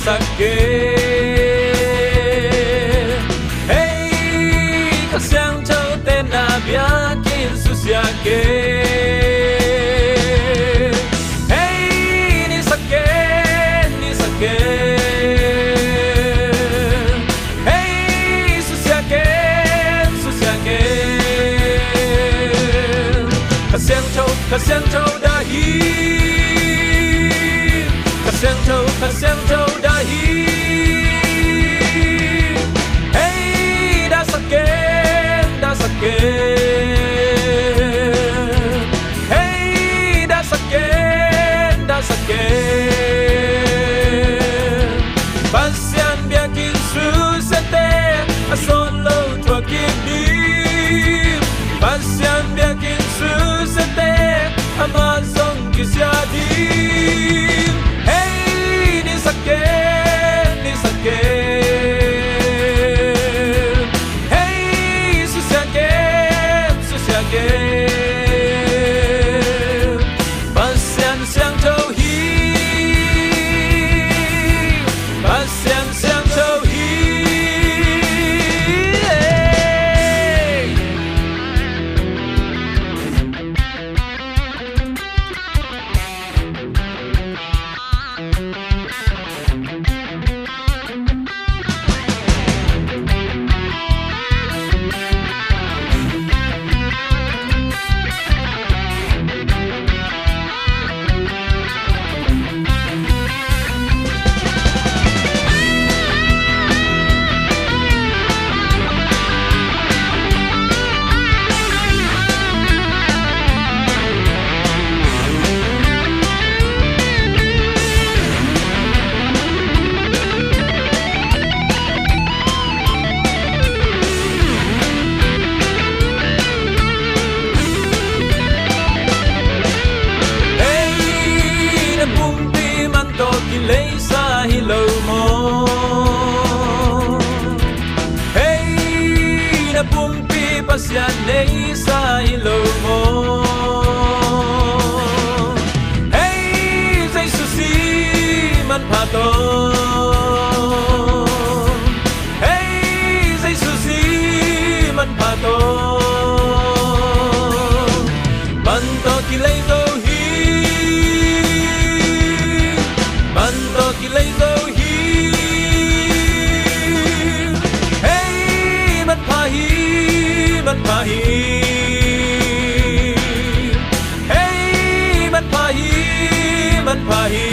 sakit. Hey, kasyang chow tên na biakin susyake. Hey, ni sakit, ni sakit. Hey, susyake, susyake. Kasyang chow dahi. Kasyang chow dahi. Hey, da sakit, da sakit. Hey, da sakit, da sakit. Pasyan biakin susate ason lo tua kibdi. Pasyan biakin susate amazon kisyadi. Ni sakit. Hey, susyakit, susyakit. Pasyan siyang tauhid. Pasyan siyang tauhid. Hey. Lấy xa hi lâu mô. Hey, na pumpi pasyan lấy xa hi lâu mô. Hey, dây susi man pato. Hey, dây susi man pato. Banto ki lấy dâu hi. Banto ki lấy dấu hi. Hey, man pa hi, man pa hi. Hey, man pa hi, man pa hi.